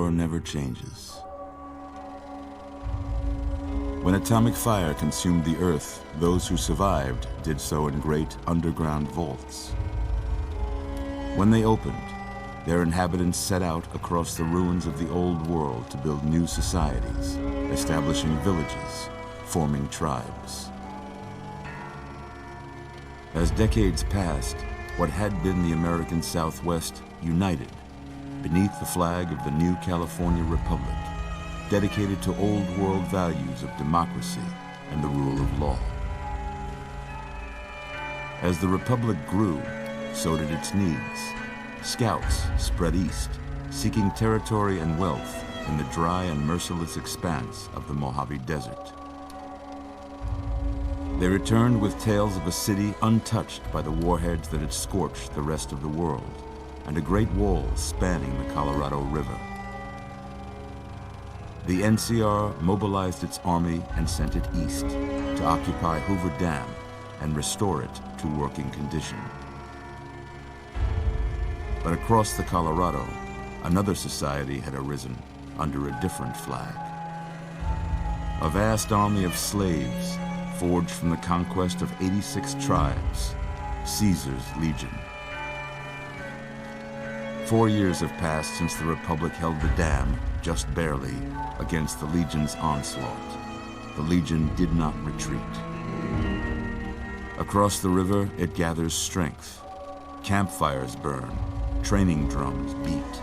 war never changes. When atomic fire consumed the Earth, those who survived did so in great underground vaults. When they opened, their inhabitants set out across the ruins of the old world to build new societies, establishing villages, forming tribes. As decades passed, what had been the American Southwest united beneath the flag of the new California Republic, dedicated to old world values of democracy and the rule of law. As the Republic grew, so did its needs. Scouts spread east, seeking territory and wealth in the dry and merciless expanse of the Mojave Desert. They returned with tales of a city untouched by the warheads that had scorched the rest of the world, and a great wall spanning the Colorado River. The NCR mobilized its army and sent it east to occupy Hoover Dam and restore it to working condition. But across the Colorado, another society had arisen under a different flag. A vast army of slaves forged from the conquest of 86 tribes, Caesar's Legion. 4 years have passed since the Republic held the dam, just barely, against the Legion's onslaught. The Legion did not retreat. Across the river, it gathers strength. Campfires burn, training drums beat.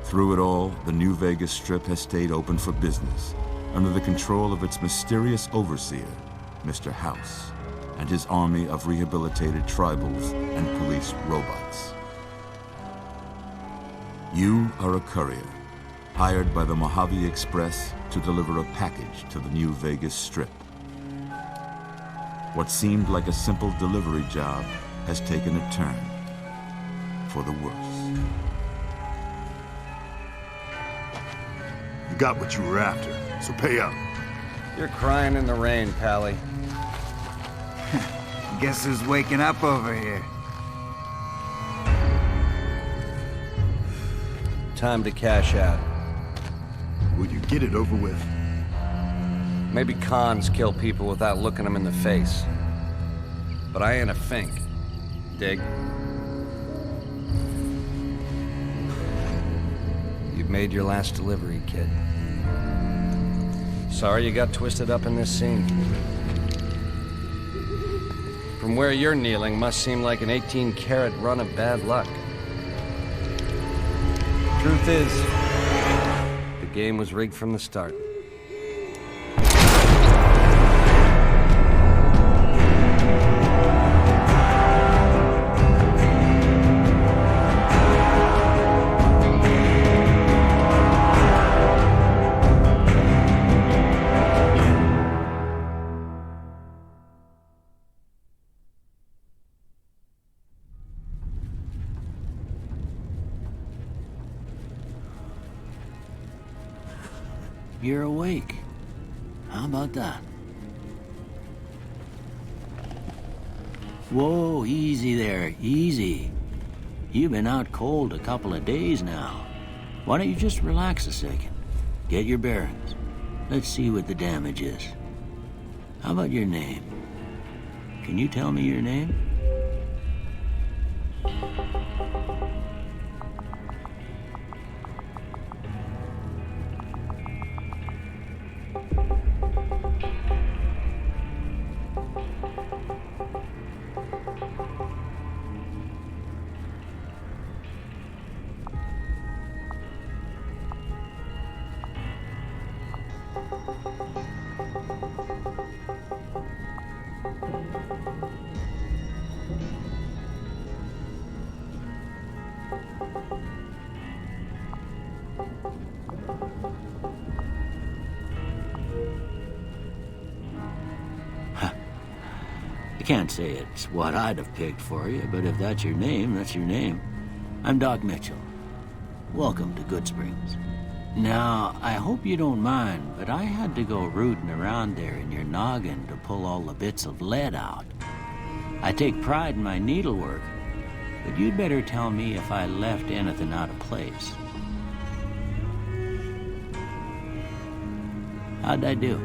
Through it all, the New Vegas Strip has stayed open for business, under the control of its mysterious overseer, Mr. House, and his army of rehabilitated tribals and police robots. You are a courier, hired by the Mojave Express to deliver a package to the New Vegas Strip. What seemed like a simple delivery job has taken a turn for the worse. You got what you were after, so pay up. You're crying in the rain, Pally. Guess who's waking up over here? Time to cash out. Will you get it over with? Maybe cons kill people without looking them in the face. But I ain't a fink. Dig? You've made your last delivery, kid. Sorry you got twisted up in this scene. From where you're kneeling must seem like an 18-carat run of bad luck. Truth is, the game was rigged from the start. You're awake. How about that? Whoa, easy there, easy. You've been out cold a couple of days now. Why don't you just relax a second? Get your bearings. Let's see what the damage is. How about your name? Can you tell me your name? I can't say it's what I'd have picked for you, but if that's your name, that's your name. I'm Doc Mitchell. Welcome to Goodsprings. Now, I hope you don't mind, but I had to go rooting around there in your noggin to pull all the bits of lead out. I take pride in my needlework, But you'd better tell me if I left anything out of place. How'd I do?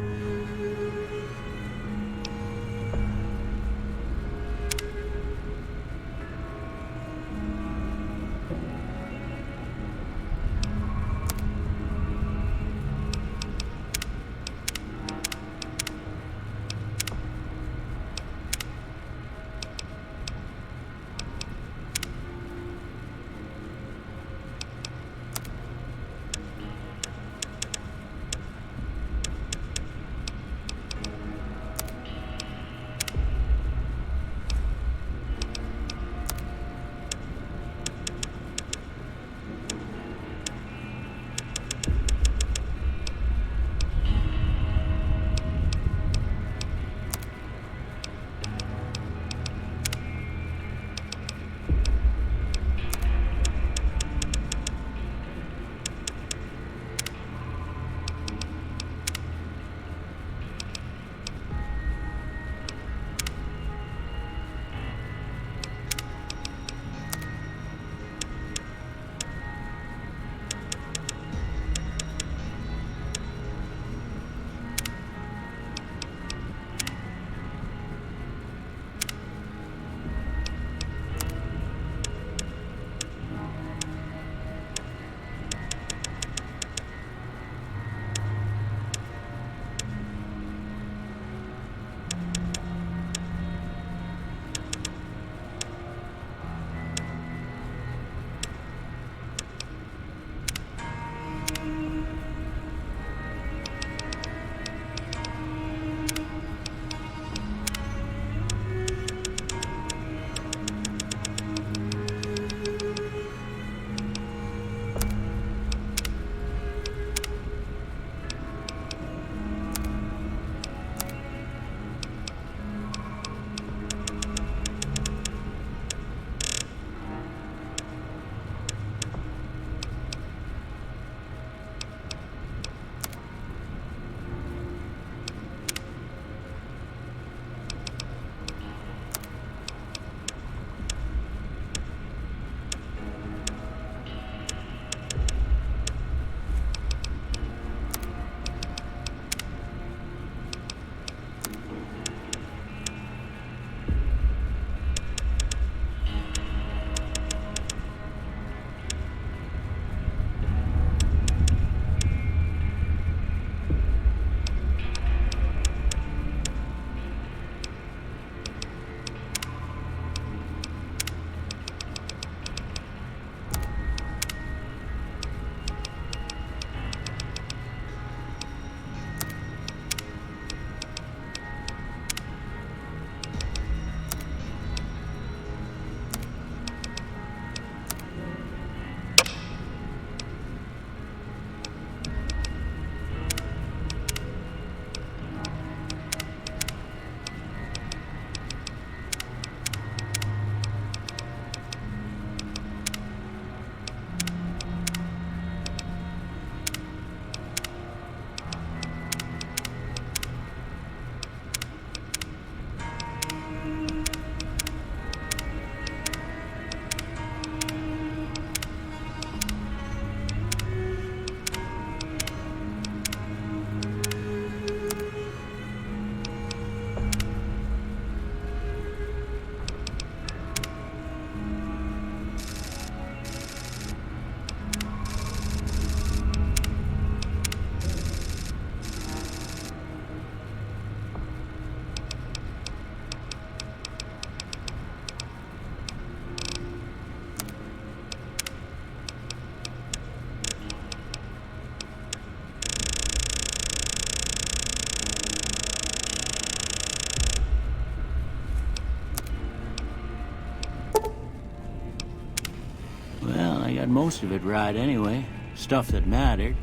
Got most of it right anyway. Stuff that mattered.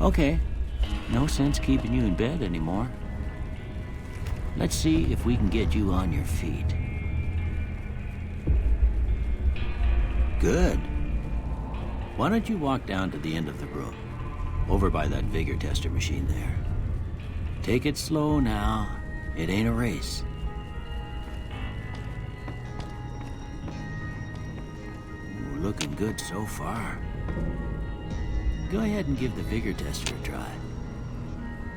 Okay. No sense keeping you in bed anymore. Let's see if we can get you on your feet. Good. Why don't you walk down to the end of the room? Over by that vigor tester machine there. Take it slow now. It ain't a race. looking good so far. Go ahead and give the vigor tester a try.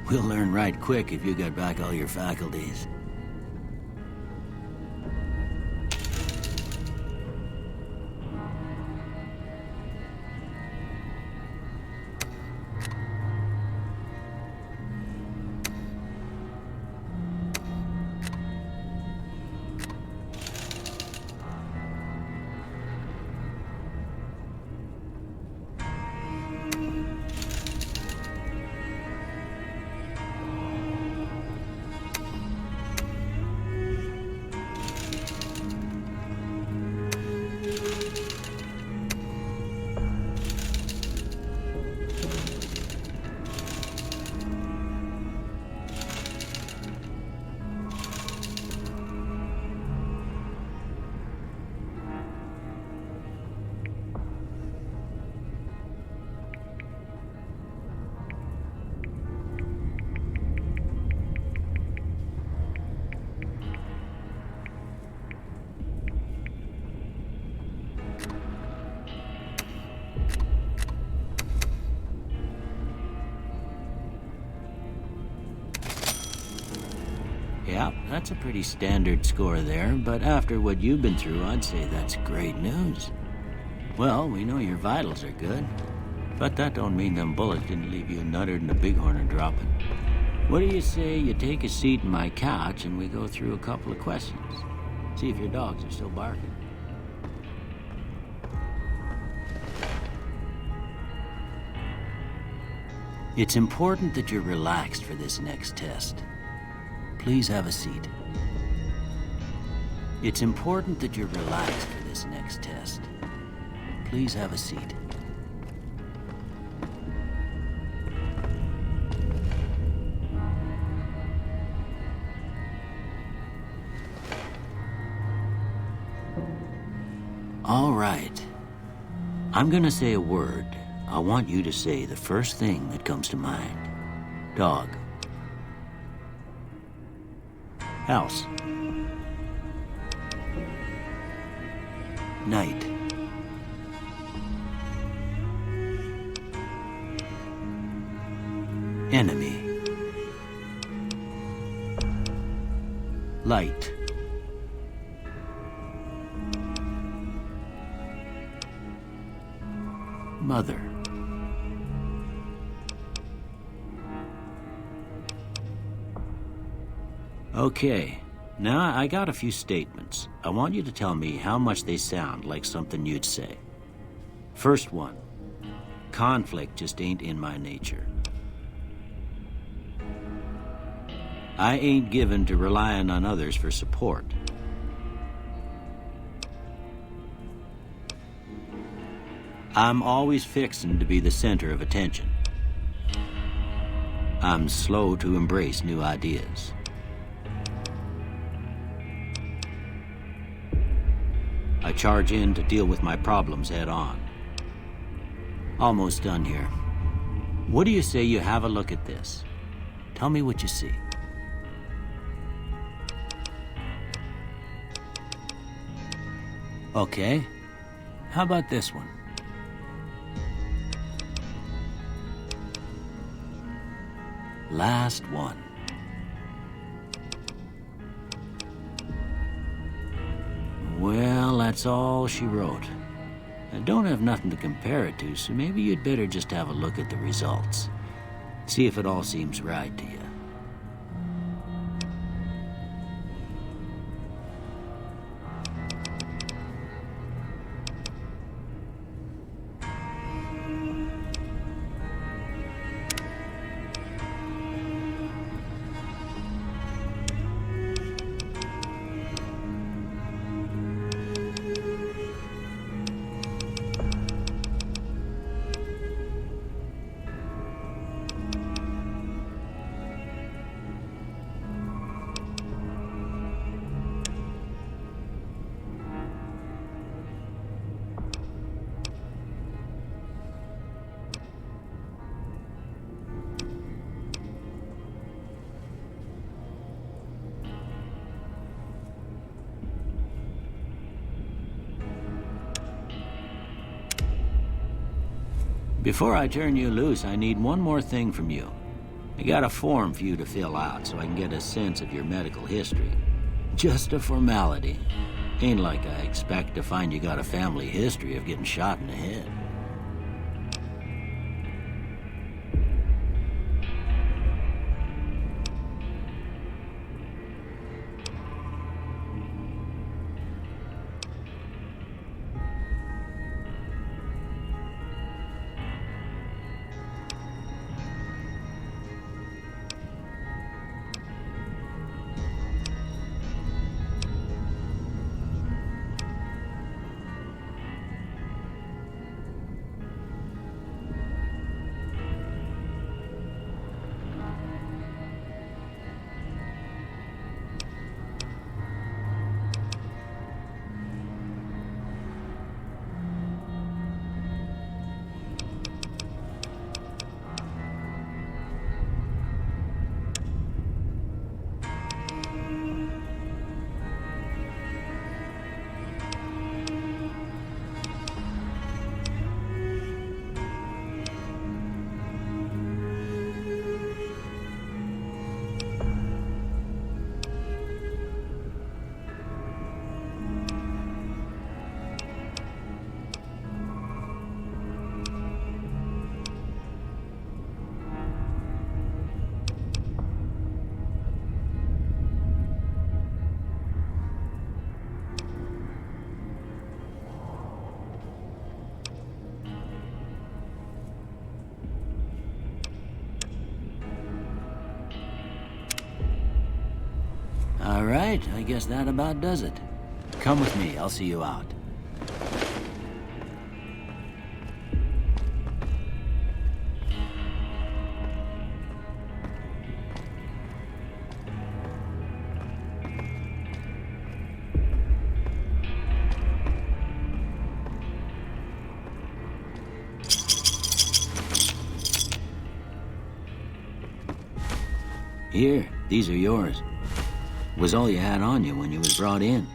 We'll learn right quick if you got back all your faculties. Yeah, that's a pretty standard score there, but after what you've been through, I'd say that's great news. Well, we know your vitals are good, but that don't mean them bullets didn't leave you nuttered and a bighorn are dropping. What do you say you take a seat in my couch and we go through a couple of questions? See if your dogs are still barking. It's important that you're relaxed for this next test. Please have a seat. It's important that you're relaxed for this next test. Please have a seat. All right. I'm gonna say a word. I want you to say the first thing that comes to mind. Dog. House. Night. Enemy. Light. Mother. Okay, now I got a few statements. I want you to tell me how much they sound like something you'd say. First one, conflict just ain't in my nature. I ain't given to relying on others for support. I'm always fixin' to be the center of attention. I'm slow to embrace new ideas. I charge in to deal with my problems head on. Almost done here. What do you say you have a look at this? Tell me what you see. Okay. How about this one? Last one. Well, that's all she wrote. I don't have nothing to compare it to, so maybe you'd better just have a look at the results. See if it all seems right to you. Before I turn you loose, I need one more thing from you. I got a form for you to fill out so I can get a sense of your medical history. Just a formality. Ain't like I expect to find you got a family history of getting shot in the head. All right, I guess that about does it. Come with me, I'll see you out. Here, these are yours. Was all you had on you when you was brought in.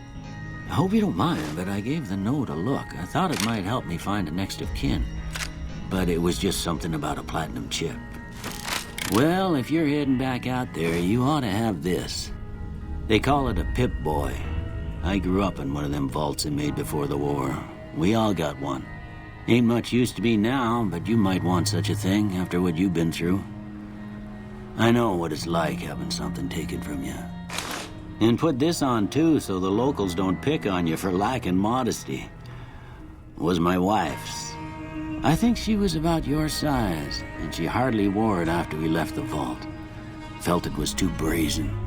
I hope you don't mind, but I gave the note a look. I thought it might help me find a next of kin. But it was just something about a platinum chip. Well, if you're heading back out there, you ought to have this. They call it a Pip-Boy. I grew up in one of them vaults they made before the war. We all got one. Ain't much use to be now, but you might want such a thing after what you've been through. I know what it's like having something taken from you. And put this on, too, so the locals don't pick on you for lacking modesty. Was my wife's. I think she was about your size, and she hardly wore it after we left the vault. Felt it was too brazen.